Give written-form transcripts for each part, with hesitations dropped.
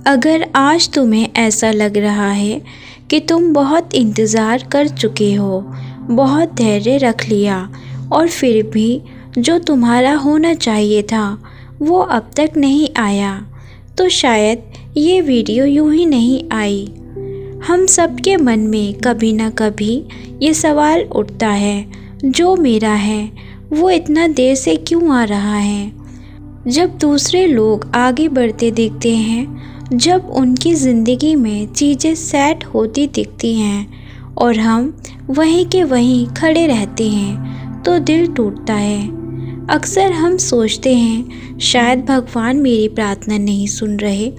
अगर आज तुम्हें ऐसा लग रहा है कि तुम बहुत इंतज़ार कर चुके हो, बहुत धैर्य रख लिया और फिर भी जो तुम्हारा होना चाहिए था वो अब तक नहीं आया, तो शायद ये वीडियो यूं ही नहीं आई। हम सबके मन में कभी ना कभी ये सवाल उठता है, जो मेरा है वो इतना देर से क्यों आ रहा है। जब दूसरे लोग आगे बढ़ते दिखते हैं, जब उनकी ज़िंदगी में चीज़ें सेट होती दिखती हैं और हम वहीं के वहीं खड़े रहते हैं, तो दिल टूटता है। अक्सर हम सोचते हैं शायद भगवान मेरी प्रार्थना नहीं सुन रहे,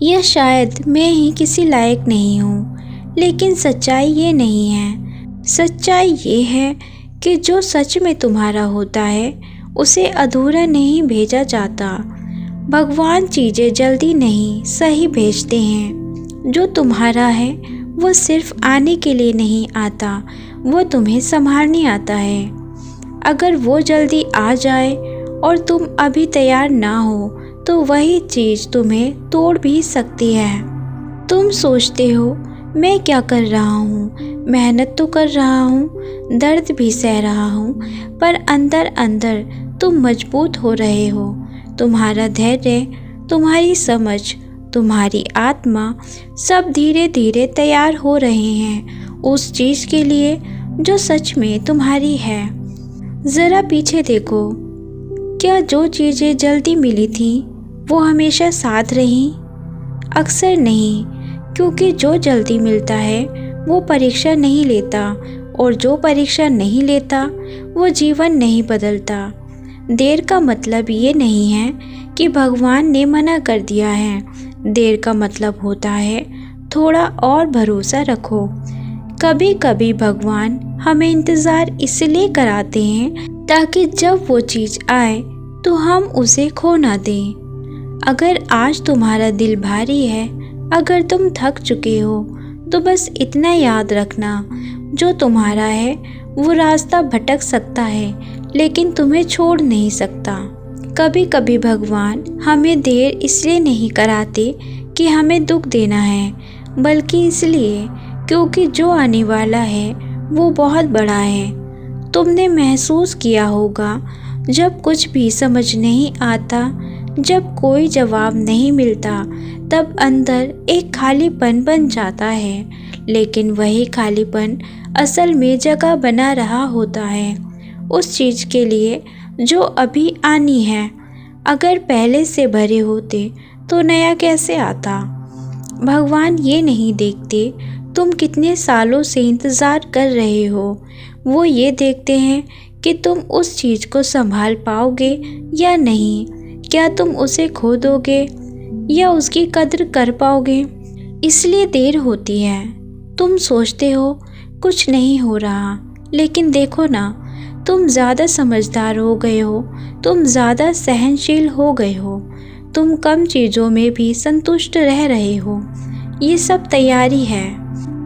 या शायद मैं ही किसी लायक नहीं हूँ। लेकिन सच्चाई ये नहीं है। सच्चाई ये है कि जो सच में तुम्हारा होता है उसे अधूरा नहीं भेजा जाता। भगवान चीज़ें जल्दी नहीं सही भेजते हैं। जो तुम्हारा है वो सिर्फ आने के लिए नहीं आता, वो तुम्हें संभालने आता है। अगर वो जल्दी आ जाए और तुम अभी तैयार ना हो, तो वही चीज़ तुम्हें तोड़ भी सकती है। तुम सोचते हो मैं क्या कर रहा हूँ, मेहनत तो कर रहा हूँ, दर्द भी सह रहा हूँ, पर अंदर अंदर तुम मजबूत हो रहे हो। तुम्हारा धैर्य, तुम्हारी समझ, तुम्हारी आत्मा सब धीरे धीरे तैयार हो रहे हैं उस चीज़ के लिए जो सच में तुम्हारी है। ज़रा पीछे देखो, क्या जो चीज़ें जल्दी मिली थी वो हमेशा साथ रहीं? अक्सर नहीं, क्योंकि जो जल्दी मिलता है वो परीक्षा नहीं लेता, और जो परीक्षा नहीं लेता वो जीवन नहीं बदलता। देर का मतलब ये नहीं है कि भगवान ने मना कर दिया है। देर का मतलब होता है थोड़ा और भरोसा रखो। कभी कभी भगवान हमें इंतज़ार इसलिए कराते हैं ताकि जब वो चीज़ आए तो हम उसे खो ना दें। अगर आज तुम्हारा दिल भारी है, अगर तुम थक चुके हो, तो बस इतना याद रखना, जो तुम्हारा है वो रास्ता भटक सकता है लेकिन तुम्हें छोड़ नहीं सकता। कभी कभी भगवान हमें देर इसलिए नहीं कराते कि हमें दुख देना है, बल्कि इसलिए क्योंकि जो आने वाला है वो बहुत बड़ा है। तुमने महसूस किया होगा, जब कुछ भी समझ नहीं आता, जब कोई जवाब नहीं मिलता, तब अंदर एक खालीपन बन जाता है। लेकिन वही खालीपन असल में जगह बना रहा होता है उस चीज़ के लिए जो अभी आनी है। अगर पहले से भरे होते तो नया कैसे आता। भगवान ये नहीं देखते तुम कितने सालों से इंतज़ार कर रहे हो, वो ये देखते हैं कि तुम उस चीज़ को संभाल पाओगे या नहीं। क्या तुम उसे खो दोगे या उसकी कद्र कर पाओगे। इसलिए देर होती है। तुम सोचते हो कुछ नहीं हो रहा, लेकिन देखो ना, तुम ज़्यादा समझदार हो गए हो, तुम ज़्यादा सहनशील हो गए हो, तुम कम चीज़ों में भी संतुष्ट रह रहे हो। ये सब तैयारी है।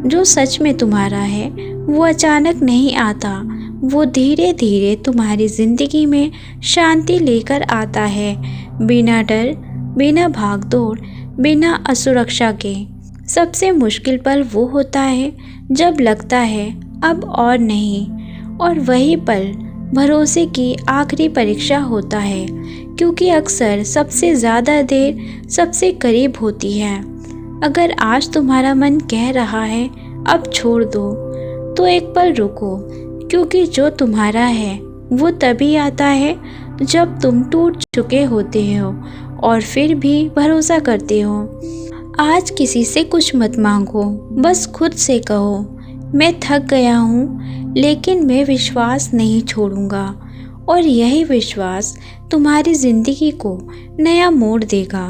जो सच में तुम्हारा है वो अचानक नहीं आता, वो धीरे धीरे तुम्हारी ज़िंदगी में शांति लेकर आता है, बिना डर, बिना भागदौड़, बिना असुरक्षा के। सबसे मुश्किल पल वो होता है जब लगता है अब और नहीं, और वही पल भरोसे की आखिरी परीक्षा होता है, क्योंकि अक्सर सबसे ज़्यादा देर सबसे करीब होती है। अगर आज तुम्हारा मन कह रहा है अब छोड़ दो, तो एक पल रुको, क्योंकि जो तुम्हारा है वो तभी आता है जब तुम टूट चुके होते हो और फिर भी भरोसा करते हो। आज किसी से कुछ मत मांगो, बस खुद से कहो, मैं थक गया हूँ लेकिन मैं विश्वास नहीं छोड़ूंगा, और यही विश्वास तुम्हारी ज़िंदगी को नया मोड़ देगा।